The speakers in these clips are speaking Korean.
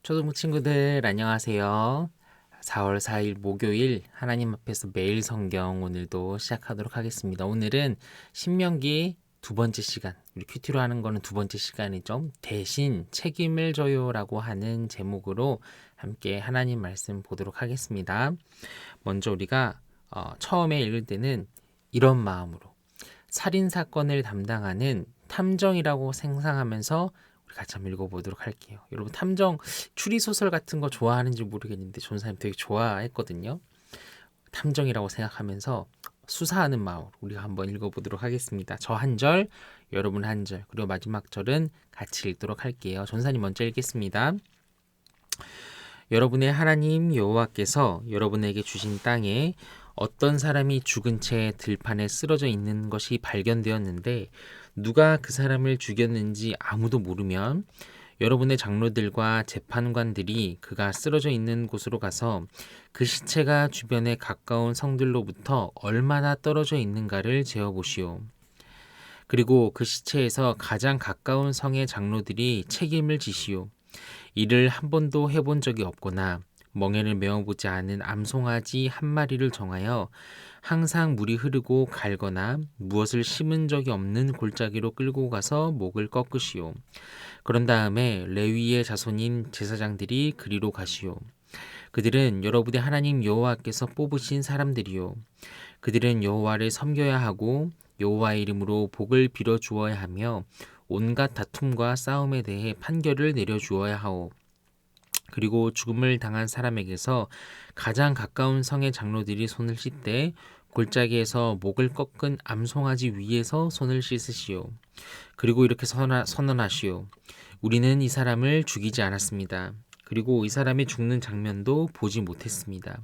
초등 친구들 안녕하세요. 4월 4일 목요일 하나님 앞에서 매일 성경 오늘도 시작하도록 하겠습니다. 오늘은 신명기 두 번째 시간, 우리 큐티로 하는 거는 두 번째 시간이죠. 대신 책임을 져요라고 하는 제목으로 함께 하나님 말씀 보도록 하겠습니다. 먼저 우리가 처음에 읽을 때는 이런 마음으로 살인 사건을 담당하는 탐정이라고 생각하면서 우리 같이 한번 읽어보도록 할게요. 여러분 탐정 추리 소설 같은 거 좋아하는지 모르겠는데 존사님 되게 좋아했거든요. 탐정이라고 생각하면서 수사하는 마음으로 우리가 한번 읽어보도록 하겠습니다. 저 한 절, 여러분 한 절, 그리고 마지막 절은 같이 읽도록 할게요. 존사님 먼저 읽겠습니다. 여러분의 하나님 여호와께서 여러분에게 주신 땅에 어떤 사람이 죽은 채 들판에 쓰러져 있는 것이 발견되었는데 누가 그 사람을 죽였는지 아무도 모르면 여러분의 장로들과 재판관들이 그가 쓰러져 있는 곳으로 가서 그 시체가 주변에 가까운 성들로부터 얼마나 떨어져 있는가를 재어보시오. 그리고 그 시체에서 가장 가까운 성의 장로들이 책임을 지시오. 일을 한 번도 해본 적이 없거나 멍에를 메어보지 않은 암송아지 한 마리를 정하여 항상 물이 흐르고 갈거나 무엇을 심은 적이 없는 골짜기로 끌고 가서 목을 꺾으시오. 그런 다음에 레위의 자손인 제사장들이 그리로 가시오. 그들은 여러분의 하나님 여호와께서 뽑으신 사람들이요. 그들은 여호와를 섬겨야 하고 여호와의 이름으로 복을 빌어 주어야 하며 온갖 다툼과 싸움에 대해 판결을 내려 주어야 하오. 그리고 죽음을 당한 사람에게서 가장 가까운 성의 장로들이 손을 씻되 골짜기에서 목을 꺾은 암송아지 위에서 손을 씻으시오. 그리고 이렇게 선언하시오. 우리는 이 사람을 죽이지 않았습니다. 그리고 이 사람이 죽는 장면도 보지 못했습니다.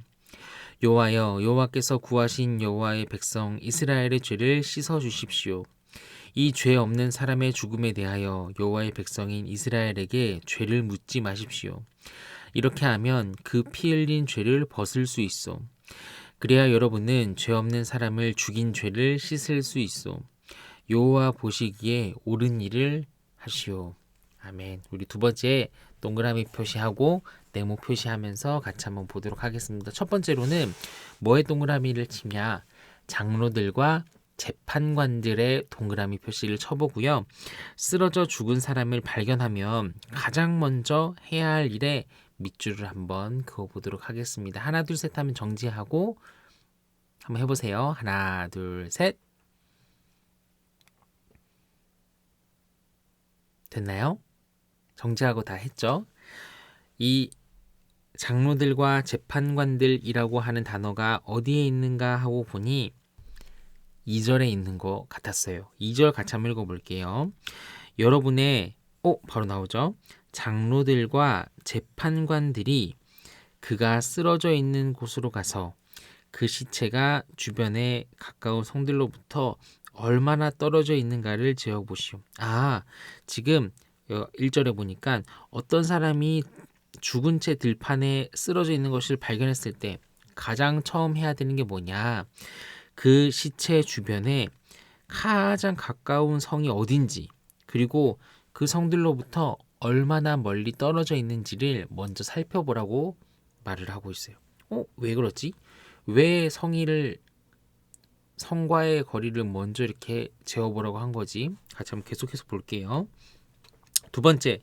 여호와여, 여호와께서 구하신 여호와의 백성 이스라엘의 죄를 씻어 주십시오. 이 죄 없는 사람의 죽음에 대하여 여호와의 백성인 이스라엘에게 죄를 묻지 마십시오. 이렇게 하면 그 피 흘린 죄를 벗을 수 있어. 그래야 여러분은 죄 없는 사람을 죽인 죄를 씻을 수 있어. 여호와 보시기에 옳은 일을 하시오. 아멘. 우리 두 번째 동그라미 표시하고 네모 표시하면서 같이 한번 보도록 하겠습니다. 첫 번째로는 뭐에 동그라미를 치냐? 장로들과 재판관들의 동그라미 표시를 쳐보고요. 쓰러져 죽은 사람을 발견하면 가장 먼저 해야 할 일에 밑줄을 한번 그어보도록 하겠습니다. 하나 둘 셋 하면 정지하고 한번 해보세요. 하나 둘 셋. 됐나요? 정지하고 다 했죠? 이 장로들과 재판관들이라고 하는 단어가 어디에 있는가 하고 보니 2절에 있는 것 같았어요. 2절 같이 한번 읽어볼게요. 여러분의 바로 나오죠. 장로들과 재판관들이 그가 쓰러져 있는 곳으로 가서 그 시체가 주변에 가까운 성들로부터 얼마나 떨어져 있는가를 재어보시오. 지금 1절에 보니까 어떤 사람이 죽은 채 들판에 쓰러져 있는 것을 발견했을 때 가장 처음 해야 되는 게 뭐냐? 그 시체 주변에 가장 가까운 성이 어딘지, 그리고 그 성들로부터 얼마나 멀리 떨어져 있는지를 먼저 살펴보라고 말을 하고 있어요. 왜 그렇지? 왜 성과의 거리를 먼저 이렇게 재어보라고 한 거지? 같이 한번 계속해서 볼게요. 두 번째,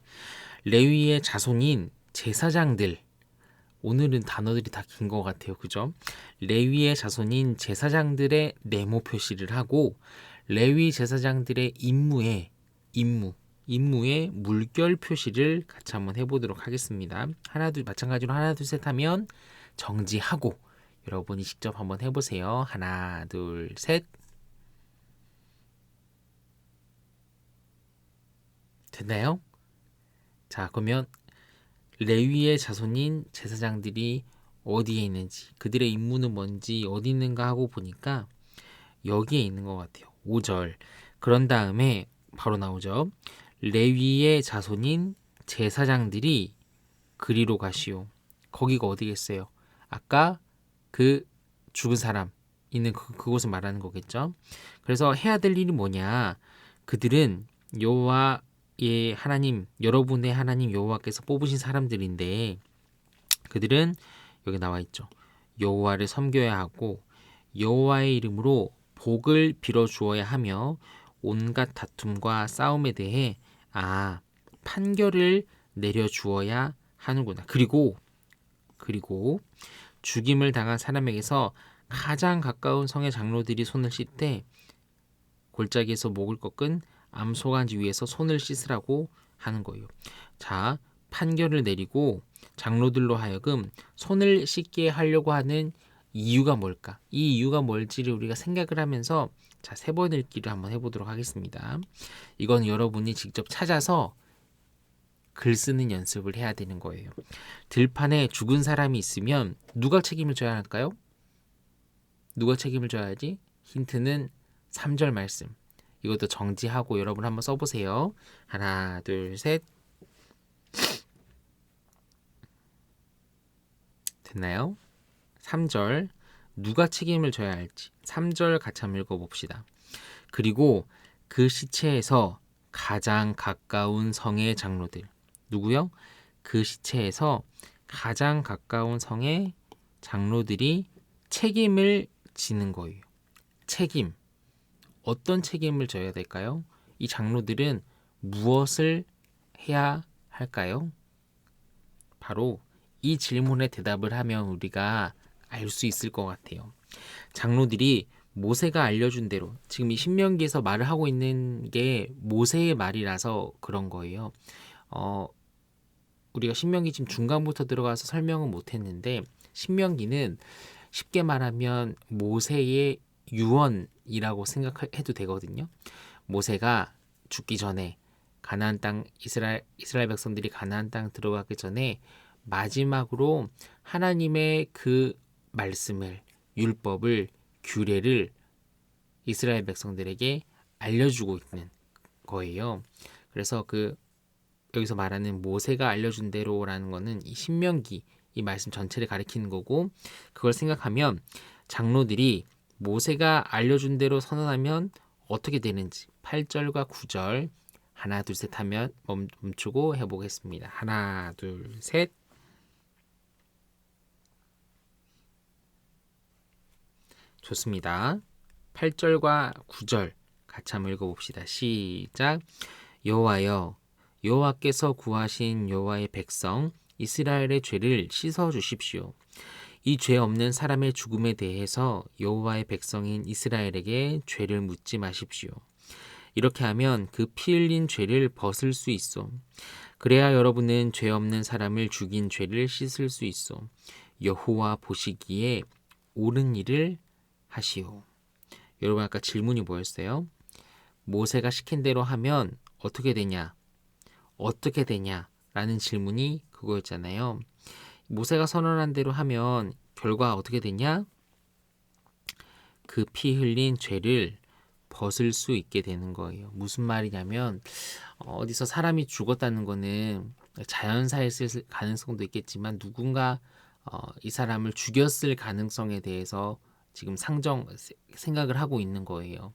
레위의 자손인 제사장들. 오늘은 단어들이 다 긴 것 같아요. 그죠? 레위의 자손인 제사장들의 네모 표시를 하고 레위 제사장들의 임무에 물결 표시를 같이 한번 해보도록 하겠습니다. 마찬가지로 하나 둘 셋 하면 정지하고 여러분이 직접 한번 해보세요. 하나 둘 셋. 됐나요? 자, 그러면 레위의 자손인 제사장들이 어디에 있는지, 그들의 임무는 뭔지 어디 있는가 하고 보니까 여기에 있는 것 같아요. 5절. 그런 다음에 바로 나오죠. 레위의 자손인 제사장들이 그리로 가시오. 거기가 어디겠어요? 아까 그 죽은 사람 있는 그곳을 말하는 거겠죠. 그래서 해야 될 일이 뭐냐? 그들은 여호와 여러분의 하나님 여호와께서 뽑으신 사람들인데 그들은 여기 나와 있죠. 여호와를 섬겨야 하고 여호와의 이름으로 복을 빌어 주어야 하며 온갖 다툼과 싸움에 대해 판결을 내려 주어야 하는구나. 그리고 죽임을 당한 사람에게서 가장 가까운 성의 장로들이 손을 씻되 골짜기에서 목을 꺾은 암소간지 위에서 손을 씻으라고 하는 거예요. 자, 판결을 내리고 장로들로 하여금 손을 씻게 하려고 하는 이유가 뭘까? 이 이유가 뭘지를 우리가 생각을 하면서 자, 세 번 읽기를 한번 해보도록 하겠습니다. 이건 여러분이 직접 찾아서 글 쓰는 연습을 해야 되는 거예요. 들판에 죽은 사람이 있으면 누가 책임을 져야 할까요? 누가 책임을 져야지? 힌트는 3절 말씀. 이것도 정지하고 여러분 한번 써보세요. 하나, 둘, 셋. 됐나요? 3절. 누가 책임을 져야 할지. 3절 같이 한번 읽어봅시다. 그리고 그 시체에서 가장 가까운 성의 장로들. 누구요? 그 시체에서 가장 가까운 성의 장로들이 책임을 지는 거예요. 책임. 어떤 책임을 져야 될까요? 이 장로들은 무엇을 해야 할까요? 바로 이 질문에 대답을 하면 우리가 알 수 있을 것 같아요. 장로들이 모세가 알려준 대로 지금 이 신명기에서 말을 하고 있는 게 모세의 말이라서 그런 거예요. 우리가 신명기 지금 중간부터 들어가서 설명은 못했는데 신명기는 쉽게 말하면 모세의 유언이라고 생각해도 되거든요. 모세가 죽기 전에 가나안 땅 이스라엘 백성들이 가나안 땅 들어가기 전에 마지막으로 하나님의 그 말씀을 율법을 규례를 이스라엘 백성들에게 알려주고 있는 거예요. 그래서 여기서 말하는 모세가 알려준 대로라는 거는 이 신명기 이 말씀 전체를 가리키는 거고 그걸 생각하면 장로들이 모세가 알려준 대로 선언하면 어떻게 되는지 8절과 9절 하나 둘 셋 하면 멈추고 해보겠습니다. 하나 둘 셋. 좋습니다. 8절과 9절 같이 한번 읽어봅시다. 시작. 여호와여 여호와께서 구하신 여호와의 백성 이스라엘의 죄를 씻어 주십시오. 이 죄 없는 사람의 죽음에 대해서 여호와의 백성인 이스라엘에게 죄를 묻지 마십시오. 이렇게 하면 그 피 흘린 죄를 벗을 수 있어. 그래야 여러분은 죄 없는 사람을 죽인 죄를 씻을 수 있어. 여호와 보시기에 옳은 일을 하시오. 여러분 아까 질문이 뭐였어요? 모세가 시킨 대로 하면 어떻게 되냐? 어떻게 되냐? 라는 질문이 그거였잖아요. 모세가 선언한 대로 하면 결과 어떻게 되냐? 그 피 흘린 죄를 벗을 수 있게 되는 거예요. 무슨 말이냐면 어디서 사람이 죽었다는 거는 자연사였을 가능성도 있겠지만 누군가 이 사람을 죽였을 가능성에 대해서 지금 생각을 하고 있는 거예요.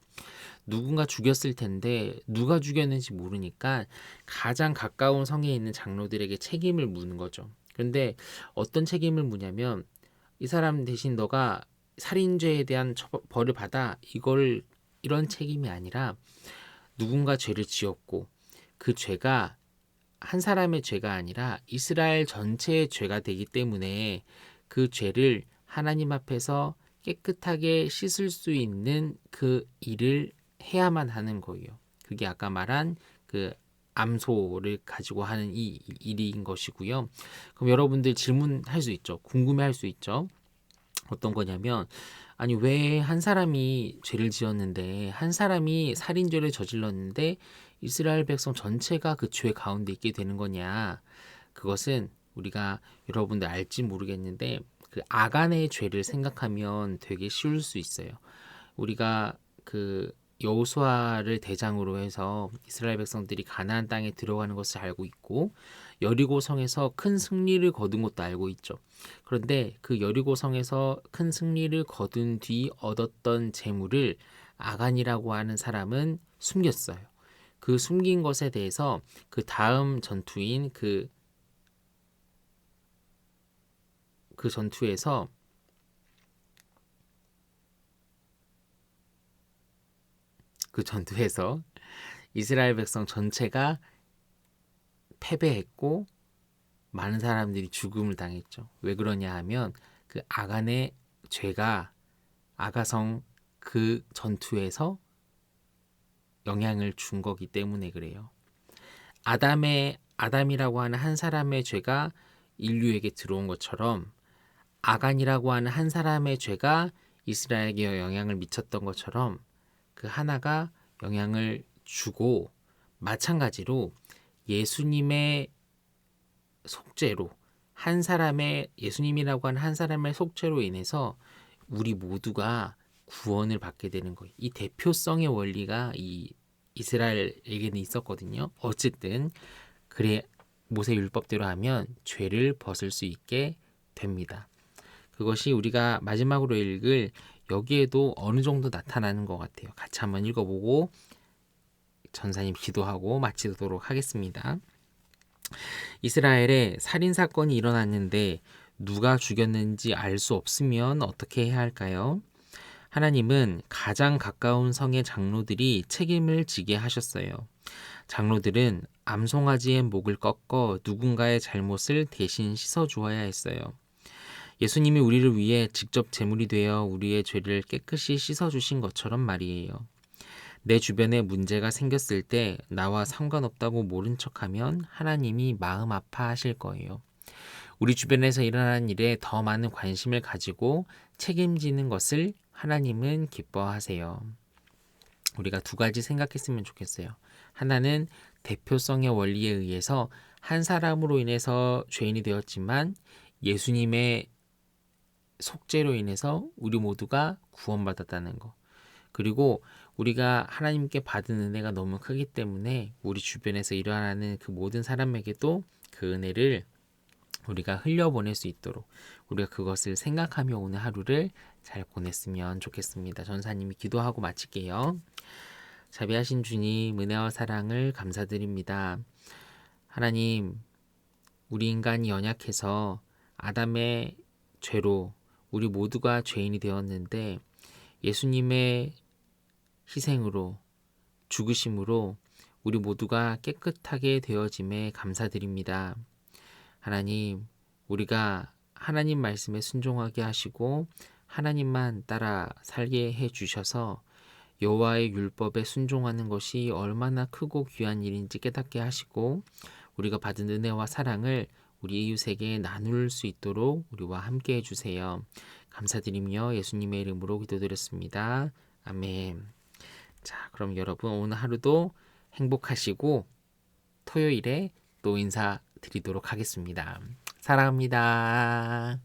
누군가 죽였을 텐데 누가 죽였는지 모르니까 가장 가까운 성에 있는 장로들에게 책임을 묻는 거죠. 그런데 어떤 책임을 묻냐면 이 사람 대신 너가 살인죄에 대한 벌을 받아 이런 책임이 아니라 누군가 죄를 지었고 그 죄가 한 사람의 죄가 아니라 이스라엘 전체의 죄가 되기 때문에 그 죄를 하나님 앞에서 깨끗하게 씻을 수 있는 그 일을 해야만 하는 거예요. 그게 아까 말한 그 암소를 가지고 하는 이 일인 것이고요. 그럼 여러분들 질문할 수 있죠. 궁금해할 수 있죠. 어떤 거냐면 아니 왜 한 사람이 죄를 지었는데 한 사람이 살인죄를 저질렀는데 이스라엘 백성 전체가 그 죄 가운데 있게 되는 거냐. 그것은 우리가 여러분들 알지 모르겠는데 그 아간의 죄를 생각하면 되게 쉬울 수 있어요. 우리가 그 여호수아를 대장으로 해서 이스라엘 백성들이 가나안 땅에 들어가는 것을 알고 있고 여리고 성에서 큰 승리를 거둔 것도 알고 있죠. 그런데 그 여리고 성에서 큰 승리를 거둔 뒤 얻었던 재물을 아간이라고 하는 사람은 숨겼어요. 그 숨긴 것에 대해서 그 다음 전투인 그 전투에서 이스라엘 백성 전체가 패배했고 많은 사람들이 죽음을 당했죠. 왜 그러냐 하면 그 아간의 죄가 아가성 그 전투에서 영향을 준 거기 때문에 그래요. 아담이라고 하는 한 사람의 죄가 인류에게 들어온 것처럼 아간이라고 하는 한 사람의 죄가 이스라엘에게 영향을 미쳤던 것처럼 그 하나가 영향을 주고, 마찬가지로 예수님의 속죄로 예수님이라고 하는 한 사람의 속죄로 인해서 우리 모두가 구원을 받게 되는 거예요. 이 대표성의 원리가 이 이스라엘에게는 있었거든요. 어쨌든 그래 모세 율법대로 하면 죄를 벗을 수 있게 됩니다. 그것이 우리가 마지막으로 읽을 여기에도 어느 정도 나타나는 것 같아요. 같이 한번 읽어보고 전사님 기도하고 마치도록 하겠습니다. 이스라엘에 살인사건이 일어났는데 누가 죽였는지 알 수 없으면 어떻게 해야 할까요? 하나님은 가장 가까운 성의 장로들이 책임을 지게 하셨어요. 장로들은 암송아지의 목을 꺾어 누군가의 잘못을 대신 씻어주어야 했어요. 예수님이 우리를 위해 직접 제물이 되어 우리의 죄를 깨끗이 씻어주신 것처럼 말이에요. 내 주변에 문제가 생겼을 때 나와 상관없다고 모른 척하면 하나님이 마음 아파하실 거예요. 우리 주변에서 일어나는 일에 더 많은 관심을 가지고 책임지는 것을 하나님은 기뻐하세요. 우리가 두 가지 생각했으면 좋겠어요. 하나는 대표성의 원리에 의해서 한 사람으로 인해서 죄인이 되었지만 예수님의 속죄로 인해서 우리 모두가 구원받았다는 거. 그리고 우리가 하나님께 받은 은혜가 너무 크기 때문에 우리 주변에서 일어나는 그 모든 사람에게도 그 은혜를 우리가 흘려보낼 수 있도록 우리가 그것을 생각하며 오늘 하루를 잘 보냈으면 좋겠습니다. 전사님이 기도하고 마칠게요. 자비하신 주님, 은혜와 사랑을 감사드립니다. 하나님, 우리 인간이 연약해서 아담의 죄로 우리 모두가 죄인이 되었는데 예수님의 희생으로, 죽으심으로 우리 모두가 깨끗하게 되어짐에 감사드립니다. 하나님, 우리가 하나님 말씀에 순종하게 하시고 하나님만 따라 살게 해 주셔서 여호와의 율법에 순종하는 것이 얼마나 크고 귀한 일인지 깨닫게 하시고 우리가 받은 은혜와 사랑을 우리 이웃에게 나눌 수 있도록 우리와 함께 해주세요. 감사드리며 예수님의 이름으로 기도드렸습니다. 아멘. 자, 그럼 여러분 오늘 하루도 행복하시고 토요일에 또 인사드리도록 하겠습니다. 사랑합니다.